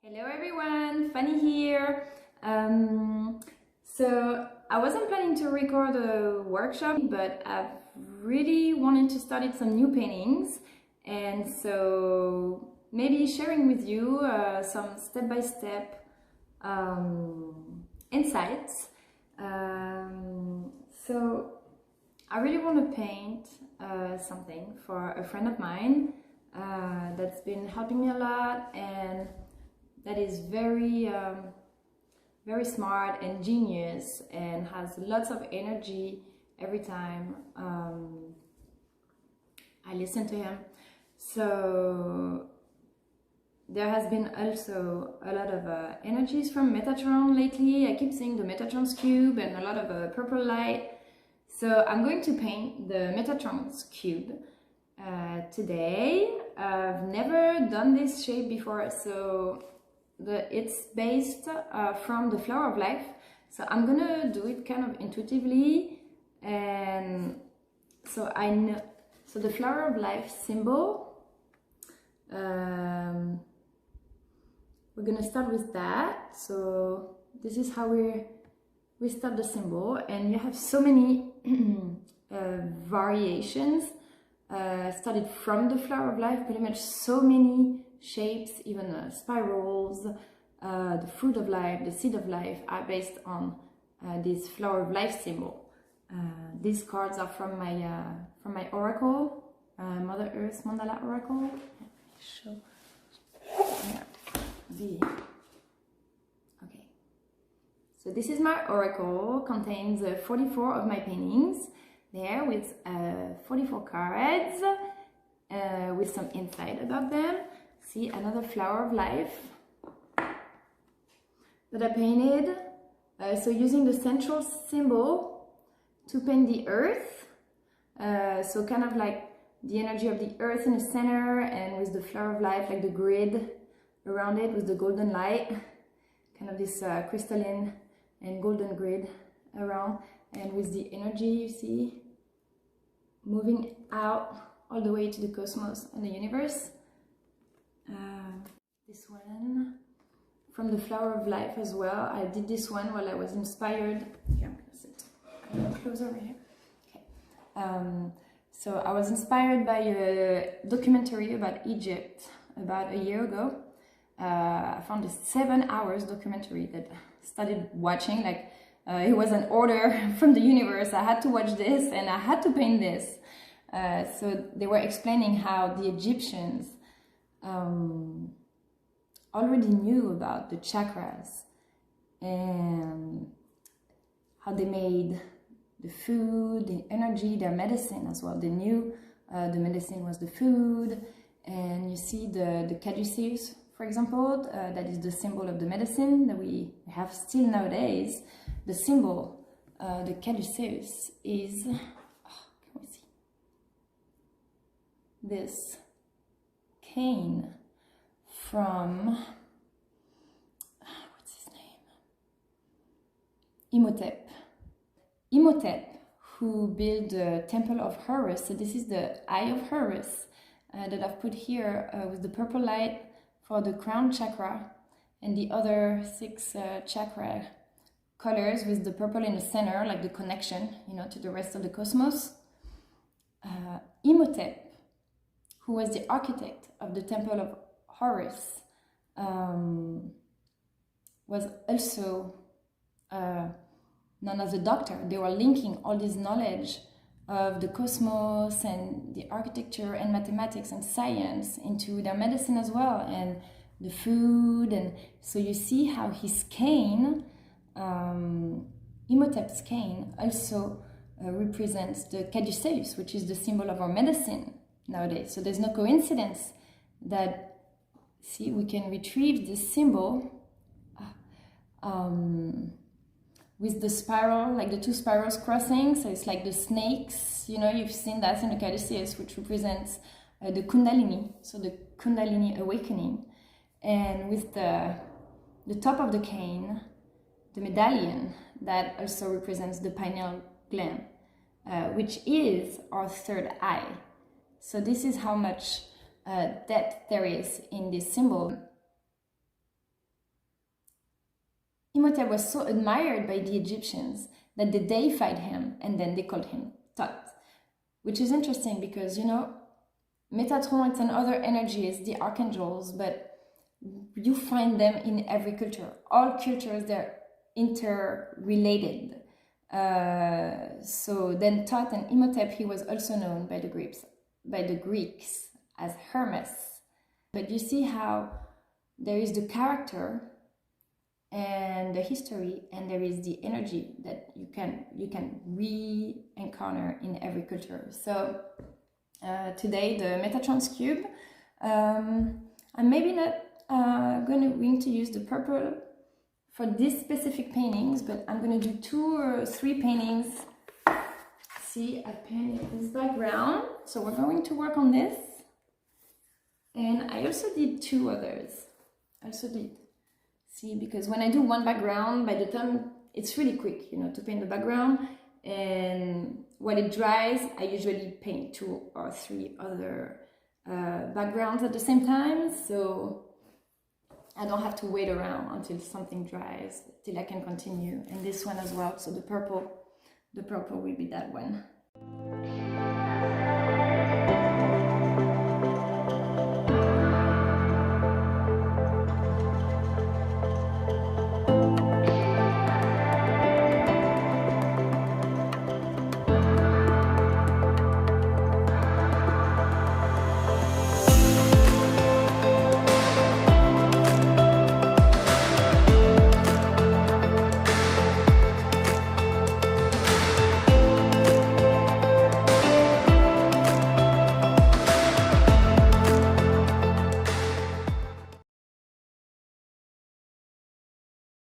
Hello everyone, Fanny here. So I wasn't planning to record a workshop, but I've really wanted to start some new paintings, and so maybe sharing with you some step-by-step insights. So I really want to paint something for a friend of mine that's been helping me a lot, and that is very smart and genius and has lots of energy every time I listen to him. So there has been also a lot of energies from Metatron lately. I keep seeing the Metatron's cube and a lot of purple light. So I'm going to paint the Metatron's cube today. I've never done this shape before, so it's based from the flower of life, so I'm gonna do it kind of intuitively. And so I know, so the flower of life symbol, we're gonna start with that. So this is how we start the symbol, and you have so many variations started from the flower of life, pretty much so many shapes, even spirals. The fruit of life, the seed of life are based on this flower of life symbol. These cards are from my oracle, Mother Earth Mandala Oracle. Show the okay. So this is my oracle. Contains 44 of my paintings there with 44 cards with some insight about them. See, another flower of life that I painted. So using the central symbol to paint the earth. So kind of like the energy of the earth in the center, and with the flower of life, like the grid around it with the golden light. Kind of this crystalline and golden grid around, and with the energy, you see, moving out all the way to the cosmos and the universe. This one from the flower of life as well. I did this one while I was inspired. Here, I'm gonna sit a little closer over here. Okay. So I was inspired by a documentary about Egypt about a year ago. I found this 7 hours documentary that I started watching, like it was an order from the universe. I had to watch this and I had to paint this. So they were explaining how the Egyptians already knew about the chakras and how they made the food, the energy, their medicine as well. They knew the medicine was the food. And you see the caduceus, for example, that is the symbol of the medicine that we have still nowadays. The symbol, the caduceus, is, can we see? This cane from, what's his name? Imhotep. Imhotep, who built the temple of Horus. So this is the eye of Horus that I've put here with the purple light for the crown chakra, and the other 6 chakra colors with the purple in the center, like the connection, to the rest of the cosmos. Imhotep, who was the architect of the temple of Horus, was also known as a doctor. They were linking all this knowledge of the cosmos and the architecture and mathematics and science into their medicine as well, and the food. And so you see how his cane, Imhotep's cane, also represents the caduceus, which is the symbol of our medicine nowadays. So there's no coincidence that, see, we can retrieve this symbol with the spiral, like the 2 spirals crossing. So it's like the snakes, you've seen that in the caduceus, which represents the kundalini, so the kundalini awakening. And with the top of the cane, the medallion, that also represents the pineal gland, which is our 3rd eye. So this is how much depth there is in this symbol. Imhotep was so admired by the Egyptians that they deified him and then they called him Thoth, which is interesting because, you know, Metatron and other energies, the archangels, but you find them in every culture. All cultures, they're interrelated. So then Thoth and Imhotep, he was also known by the Greeks as Hermes. But you see how there is the character and the history, and there is the energy that you can re-encounter in every culture. So today the Metatron's cube, I'm maybe not going to use the purple for these specific paintings, but I'm going to do 2 or 3 paintings. See, I painted this background, so we're going to work on this. And I also did 2 others. See, because when I do one background, by the time it's really quick, you know, to paint the background, and when it dries, I usually paint 2 or 3 other backgrounds at the same time, so I don't have to wait around until something dries, till I can continue. And this one as well, so the purple will be that one.